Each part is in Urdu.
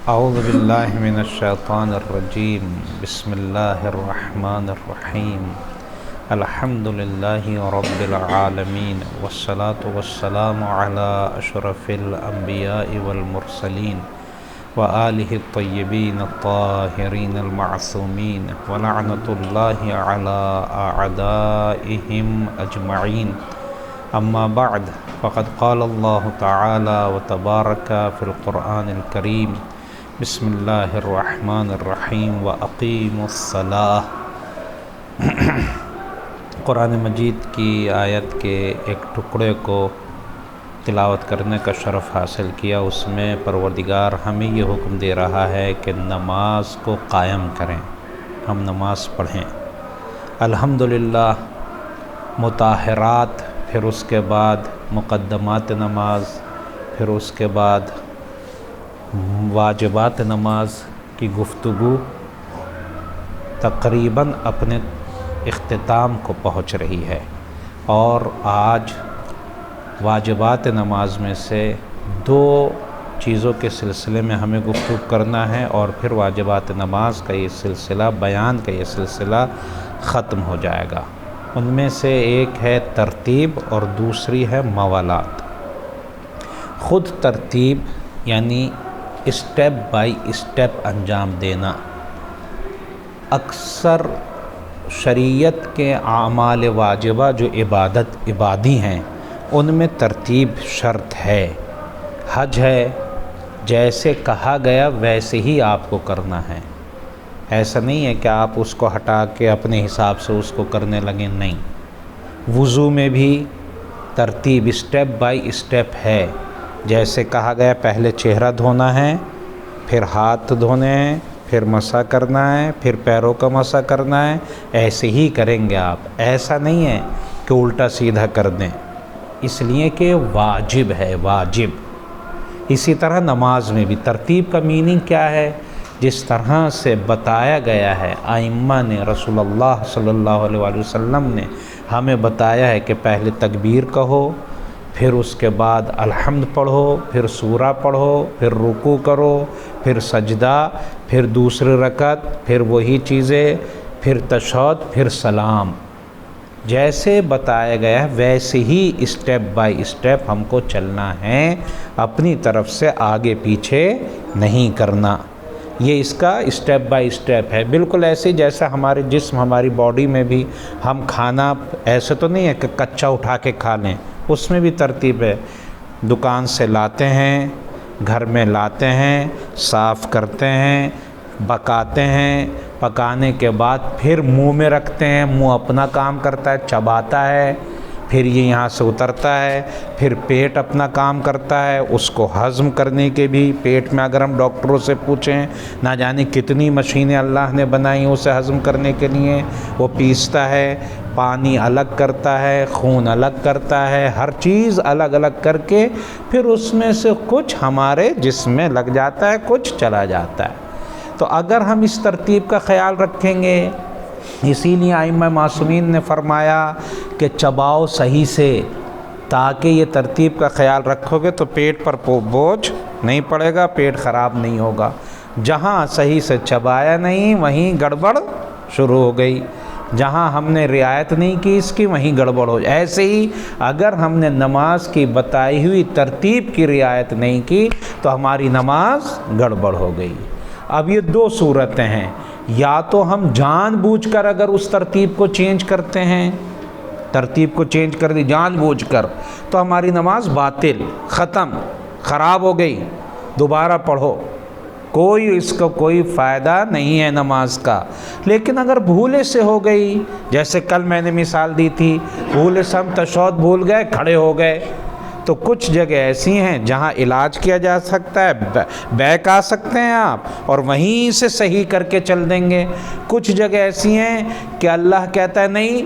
اعوذ باللہ من الشیطان الرجیم بسم اللہ الرحمن الرحیم الحمد للہ رب العالمین والصلاة والسلام علی اشرف الانبیاء والمرسلین وآلہ الطیبین الطاہرین المعصومین ولعنۃ اللہ علی اعدائہم اجمعین اما بعد فقد قال اللہ تعالی وتبارک فی القرآن الکریم بسم اللہ الرحمن الرحیم وَأَقِيمُوا الصَّلَاةَ۔ قرآن مجید کی آیت کے ایک ٹکڑے کو تلاوت کرنے کا شرف حاصل کیا۔ اس میں پروردگار ہمیں یہ حکم دے رہا ہے کہ نماز کو قائم کریں، ہم نماز پڑھیں۔ الحمدللہ مطہرات، پھر اس کے بعد مقدمات نماز، پھر اس کے بعد واجبات نماز کی گفتگو تقریباً اپنے اختتام کو پہنچ رہی ہے، اور آج واجبات نماز میں سے دو چیزوں کے سلسلے میں ہمیں گفتگو کرنا ہے، اور پھر واجبات نماز کا یہ سلسلہ، بیان کا یہ سلسلہ ختم ہو جائے گا۔ ان میں سے ایک ہے ترتیب اور دوسری ہے موالات۔ خود ترتیب یعنی اسٹیپ بائی اسٹیپ انجام دینا۔ اکثر شریعت کے اعمال واجبہ جو عبادی ہیں ان میں ترتیب شرط ہے۔ حج ہے، جیسے کہا گیا ویسے ہی آپ کو کرنا ہے، ایسا نہیں ہے کہ آپ اس کو ہٹا کے اپنے حساب سے اس کو کرنے لگیں، نہیں۔ وضو میں بھی ترتیب اسٹیپ بائی اسٹیپ ہے، جیسے کہا گیا پہلے چہرہ دھونا ہے، پھر ہاتھ دھونے ہیں، پھر مسح کرنا ہے، پھر پیروں کا مسح کرنا ہے، ایسے ہی کریں گے آپ، ایسا نہیں ہے کہ الٹا سیدھا کر دیں، اس لیے کہ واجب ہے، واجب۔ اسی طرح نماز میں بھی ترتیب کا میننگ کیا ہے؟ جس طرح سے بتایا گیا ہے ائمہ نے، رسول اللہ صلی اللہ علیہ وآلہ وسلم نے ہمیں بتایا ہے کہ پہلے تکبیر کہو، پھر اس کے بعد الحمد پڑھو، پھر سورہ پڑھو، پھر رکوع کرو، پھر سجدہ، پھر دوسری رکعت، پھر وہی چیزیں، پھر تشہد، پھر سلام۔ جیسے بتایا گیا ہے ویسے ہی اسٹیپ بائی اسٹیپ ہم کو چلنا ہے، اپنی طرف سے آگے پیچھے نہیں کرنا۔ یہ اس کا اسٹیپ بائی اسٹیپ ہے، بالکل ایسے جیسا ہمارے جسم، ہماری باڈی میں بھی ہم کھانا ایسے تو نہیں ہے کہ کچا اٹھا کے کھا لیں، اس میں بھی ترتیب ہے۔ دکان سے لاتے ہیں، گھر میں لاتے ہیں، صاف کرتے ہیں، پکاتے ہیں، پکانے کے بعد پھر منہ میں رکھتے ہیں، منہ اپنا کام کرتا ہے، چباتا ہے، پھر یہ یہاں سے اترتا ہے، پھر پیٹ اپنا کام کرتا ہے، اس کو ہضم کرنے کے بھی پیٹ میں اگر ہم ڈاکٹروں سے پوچھیں نہ جانے کتنی مشینیں اللہ نے بنائی اسے ہضم کرنے کے لیے، وہ پیستا ہے، پانی الگ کرتا ہے، خون الگ کرتا ہے، ہر چیز الگ الگ کر کے پھر اس میں سے کچھ ہمارے جسم میں لگ جاتا ہے، کچھ چلا جاتا ہے۔ تو اگر ہم اس ترتیب کا خیال رکھیں گے، اسی لیے ائمہ معصومین نے فرمایا کہ چباؤ صحیح سے، تاکہ یہ ترتیب کا خیال رکھو گے تو پیٹ پر بوجھ نہیں پڑے گا، پیٹ خراب نہیں ہوگا۔ جہاں صحیح سے چبایا نہیں وہیں گڑبڑ شروع ہو گئی، جہاں ہم نے رعایت نہیں کی اس کی وہیں گڑبڑ ہو جائے۔ ایسے ہی اگر ہم نے نماز کی بتائی ہوئی ترتیب کی رعایت نہیں کی تو ہماری نماز گڑبڑ ہو گئی۔ اب یہ دو صورتیں ہیں، یا تو ہم جان بوجھ کر اگر اس ترتیب کو چینج کرتے ہیں، ترتیب کو چینج کر دی جان بوجھ کر، تو ہماری نماز باطل، ختم، خراب ہو گئی، دوبارہ پڑھو، اس کا کوئی فائدہ نہیں ہے نماز کا۔ لیکن اگر بھولے سے ہو گئی، جیسے کل میں نے مثال دی تھی، بھولے سے ہم تشہد بھول گئے، کھڑے ہو گئے، تو کچھ جگہ ایسی ہیں جہاں علاج کیا جا سکتا ہے، بیک آ سکتے ہیں آپ اور وہیں سے صحیح کر کے چل دیں گے۔ کچھ جگہ ایسی ہیں کہ اللہ کہتا ہے نہیں،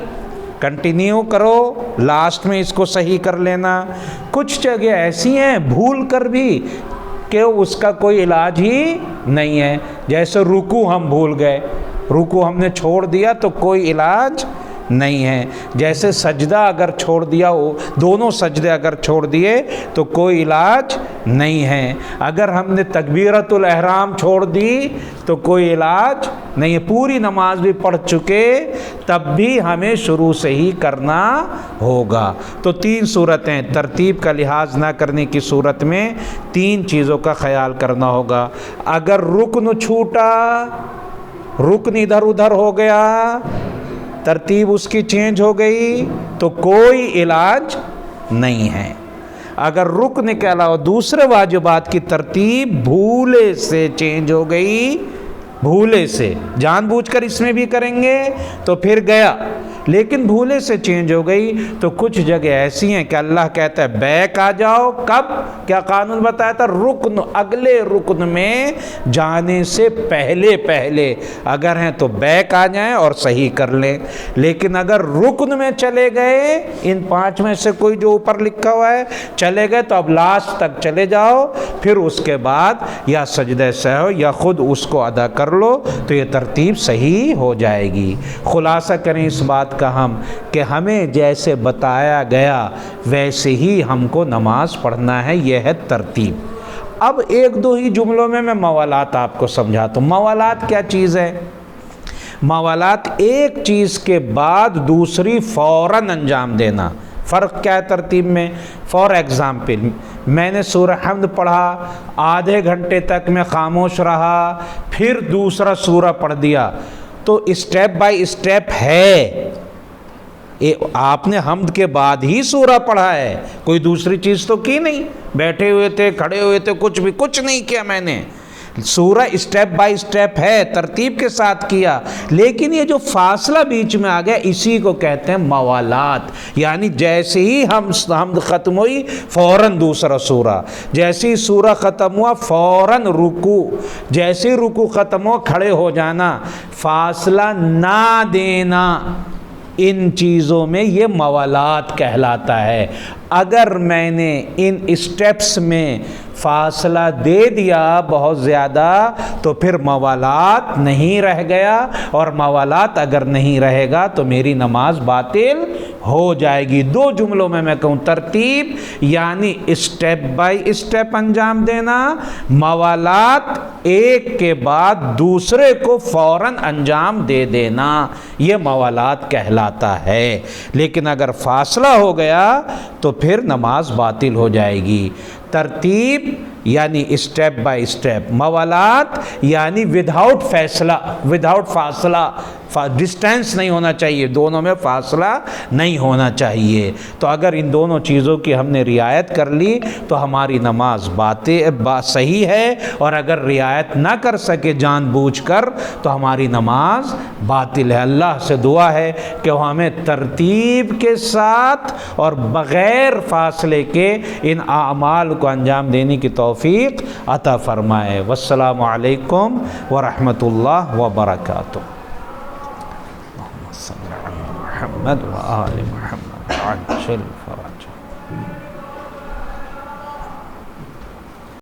کنٹینیو کرو، لاسٹ میں اس کو صحیح کر لینا۔ کچھ جگہ ایسی ہیں بھول کر بھی کہ اس کا کوئی علاج ہی نہیں ہے، جیسے رکوع ہم بھول گئے، رکوع ہم نے چھوڑ دیا تو کوئی علاج نہیں ہے، جیسے سجدہ اگر چھوڑ دیا ہو، دونوں سجدے اگر چھوڑ دیے تو کوئی علاج نہیں ہے۔ اگر ہم نے تکبیرۃ الاحرام چھوڑ دی تو کوئی علاج نہیں ہے، پوری نماز بھی پڑھ چکے تب بھی ہمیں شروع سے ہی کرنا ہوگا۔ تو 3 صورتیں، ترتیب کا لحاظ نہ کرنے کی صورت میں 3 چیزوں کا خیال کرنا ہوگا۔ اگر رکن چھوٹا، رکن ادھر ادھر ہو گیا، ترتیب اس کی چینج ہو گئی تو کوئی علاج نہیں ہے۔ اگر رکن کے علاوہ دوسرے واجبات کی ترتیب بھولے سے چینج ہو گئی، بھولے سے، جان بوجھ کر اس میں بھی کریں گے تو پھر گیا، لیکن بھولے سے چینج ہو گئی تو کچھ جگہ ایسی ہیں کہ اللہ کہتا ہے بیک آ جاؤ۔ کب؟ کیا قانون بتایا تھا؟ رکن، اگلے رکن میں جانے سے پہلے پہلے اگر ہیں تو بیک آ جائیں اور صحیح کر لیں، لیکن اگر رکن میں چلے گئے، ان 5 میں سے کوئی جو اوپر لکھا ہوا ہے چلے گئے تو اب لاسٹ تک چلے جاؤ، پھر اس کے بعد یا سجدہ سہو یا خود اس کو ادا کر لو تو یہ ترتیب صحیح ہو جائے گی۔ خلاصہ کریں اس بات کا ہم کہ ہمیں جیسے بتایا گیا ویسے ہی ہم کو نماز پڑھنا ہے، یہ ہے ترتیب۔ اب 1-2 ہی جملوں میں موالات آپ کو سمجھاتا ہوں۔ موالات کیا چیز ہے؟ موالات ایک چیز کے بعد دوسری فوراً انجام دینا۔ فرق کیا ہے ترتیب میں؟ فار ایگزامپل میں نے سورہ حمد پڑھا، آدھے گھنٹے تک میں خاموش رہا، پھر دوسرا سورہ پڑھ دیا، تو اسٹیپ بائی اسٹیپ ہے، آپ نے حمد کے بعد ہی سورہ پڑھا ہے، کوئی دوسری چیز تو کی نہیں، بیٹھے ہوئے تھے، کھڑے ہوئے تھے، کچھ نہیں کیا میں نے، سورہ اسٹیپ بائی اسٹیپ ہے، ترتیب کے ساتھ کیا، لیکن یہ جو فاصلہ بیچ میں آ گیا اسی کو کہتے ہیں موالات، یعنی جیسے ہی حمد ختم ہوئی فوراً دوسرا سورہ، جیسے ہی سورہ ختم ہوا فوراً رکوع، جیسے ہی رکوع ختم ہوا کھڑے ہو جانا، فاصلہ نہ دینا، ان چیزوں میں یہ موالات کہلاتا ہے۔ اگر میں نے ان اسٹیپس میں فاصلہ دے دیا بہت زیادہ تو پھر موالات نہیں رہ گیا، اور موالات اگر نہیں رہے گا تو میری نماز باطل ہو جائے گی۔ 2 جملوں میں کہوں، ترتیب یعنی اسٹیپ بائی اسٹیپ انجام دینا، موالات ایک کے بعد دوسرے کو فوراً انجام دے دینا، یہ موالات کہلاتا ہے۔ لیکن اگر فاصلہ ہو گیا تو پھر نماز باطل ہو جائے گی۔ ترتیب یعنی اسٹیپ بائی اسٹیپ، موالات یعنی وداؤٹ فاصلہ، ڈسٹینس نہیں ہونا چاہیے، دونوں میں فاصلہ نہیں ہونا چاہیے۔ تو اگر ان دونوں چیزوں کی ہم نے رعایت کر لی تو ہماری نماز صحیح ہے، اور اگر رعایت نہ کر سکے جان بوجھ کر تو ہماری نماز باطل ہے۔ اللہ سے دعا ہے کہ وہ ہمیں ترتیب کے ساتھ اور بغیر فاصلے کے ان اعمال کو انجام دینے کی توفیق عطا فرمائے۔ والسلام علیکم ورحمۃ اللہ وبرکاتہ۔ محمد و آل محمد عجل فرجہ۔